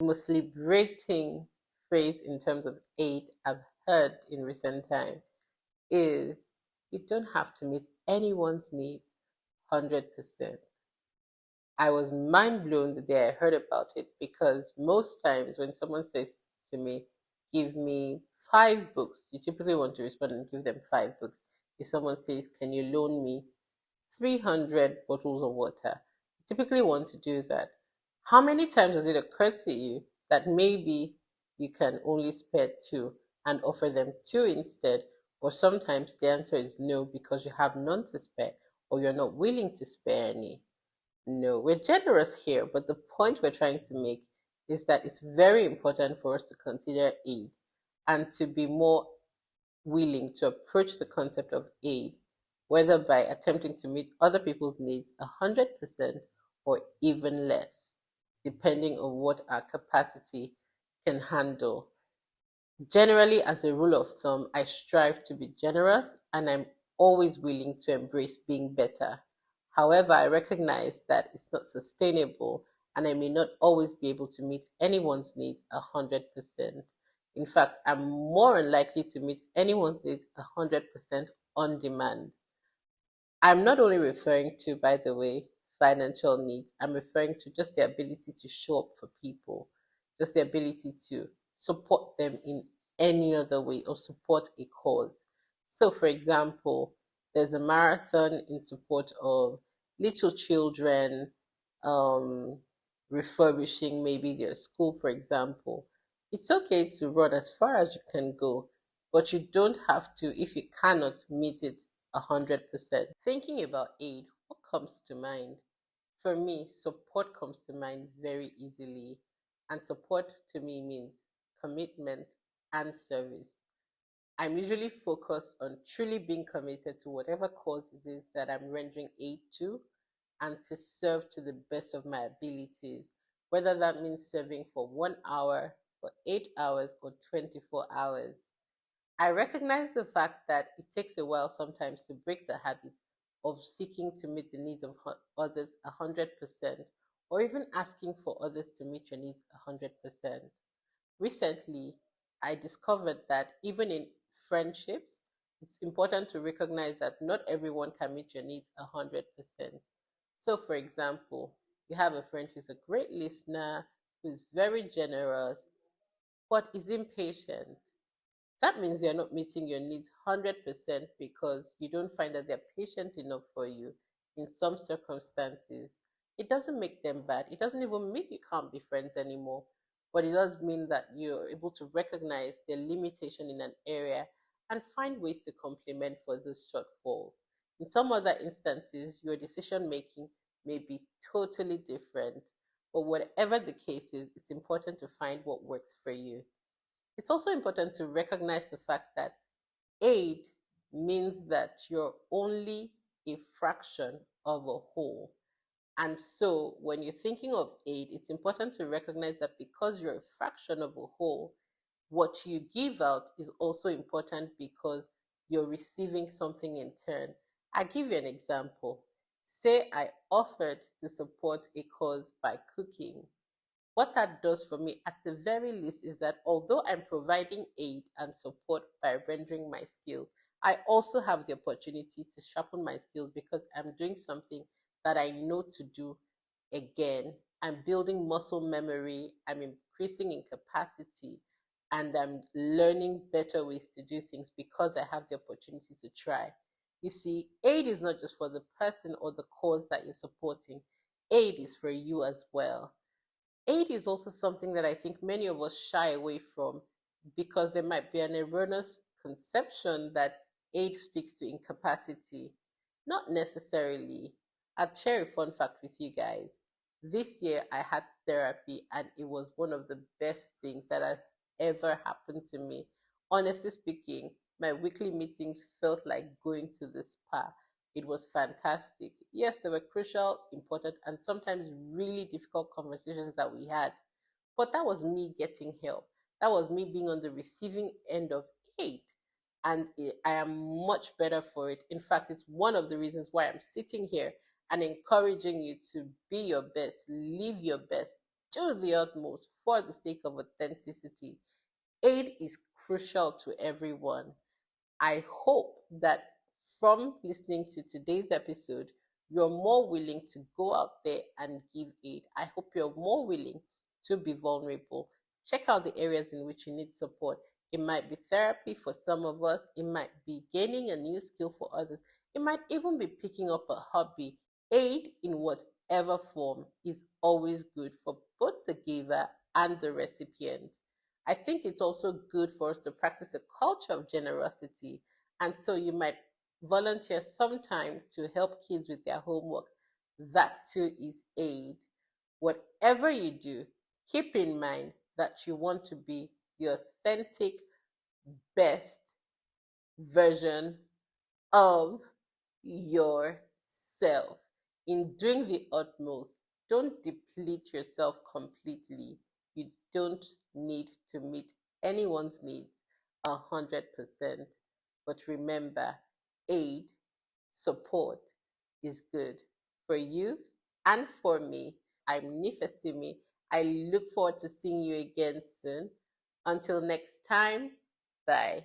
most liberating phrase in terms of aid I've heard in recent time is you don't have to meet anyone's need 100%. I was mind blown the day I heard about it because most times when someone says to me, give me 5 books, you typically want to respond and give them 5 books. If someone says, can you loan me 300 bottles of water, you typically want to do that. How many times does it occur to you that maybe you can only spare two and offer them two instead? Or sometimes the answer is no because you have none to spare or you're not willing to spare any. No, we're generous here, but the point we're trying to make is that it's very important for us to consider aid and to be more willing to approach the concept of aid, whether by attempting to meet other people's needs 100% or even less, depending on what our capacity can handle. Generally, as a rule of thumb, I strive to be generous and I'm always willing to embrace being better. However, I recognize that it's not sustainable and I may not always be able to meet anyone's needs 100%. In fact, I'm more unlikely to meet anyone's needs 100% on demand. I'm not only referring to, by the way, financial needs, I'm referring to just the ability to show up for people, just the ability to support them in any other way or support a cause. So, for example, there's a marathon in support of little children, um, refurbishing maybe their school, for example. It's okay to run as far as you can go, but you don't have to if you cannot meet it 100%. Thinking about aid, what comes to mind? For me, support comes to mind very easily. And support to me means commitment and service. I'm usually focused on truly being committed to whatever cause it is that I'm rendering aid to and to serve to the best of my abilities, whether that means serving for 1 hour, for 8 hours, or 24 hours. I recognize the fact that it takes a while sometimes to break the habit of seeking to meet the needs of others 100%, or even asking for others to meet your needs 100%. Recently, I discovered that even in friendships, it's important to recognize that not everyone can meet your needs 100%. So, for example, you have a friend who's a great listener, who's very generous, but is impatient. That means they're not meeting your needs 100% because you don't find that they're patient enough for you in some circumstances. It doesn't make them bad. It doesn't even mean you can't be friends anymore. But it does mean that you're able to recognize their limitation in an area and find ways to complement for those shortfalls. In some other instances, your decision making may be totally different. But whatever the case is, it's important to find what works for you. It's also important to recognize the fact that aid means that you're only a fraction of a whole. And so when you're thinking of aid, it's important to recognize that because you're a fraction of a whole, what you give out is also important because you're receiving something in turn. I give you an example. Say I offered to support a cause by cooking. What that does for me, at the very least, is that although I'm providing aid and support by rendering my skills, I also have the opportunity to sharpen my skills because I'm doing something that I know to do again. I'm building muscle memory, I'm increasing in capacity, and I'm learning better ways to do things because I have the opportunity to try. You see, aid is not just for the person or the cause that you're supporting, aid is for you as well. Aid is also something that I think many of us shy away from because there might be an erroneous conception that aid speaks to incapacity. Not necessarily. I'll share a fun fact with you guys. This year I had therapy and it was one of the best things that had ever happened to me. Honestly speaking, my weekly meetings felt like going to the spa. It was fantastic. Yes, there were crucial, important, and sometimes really difficult conversations that we had, but that was me getting help. That was me being on the receiving end of aid. And I am much better for it. In fact, it's one of the reasons why I'm sitting here and encouraging you to be your best, live your best, to the utmost for the sake of authenticity. Aid is crucial to everyone. I hope that from listening to today's episode, you're more willing to go out there and give aid. I hope you're more willing to be vulnerable. Check out the areas in which you need support. It might be therapy for some of us, it might be gaining a new skill for others, it might even be picking up a hobby. Aid in whatever form is always good for both the giver and the recipient. I think it's also good for us to practice a culture of generosity. And so you might volunteer sometime to help kids with their homework. That too is aid. Whatever you do, keep in mind that you want to be the authentic, best version of yourself. In doing the utmost, don't deplete yourself completely. You don't need to meet anyone's needs 100%. But remember, aid, support is good for you and for me. I'm Nifesimi. I look forward to seeing you again soon. Until next time, bye.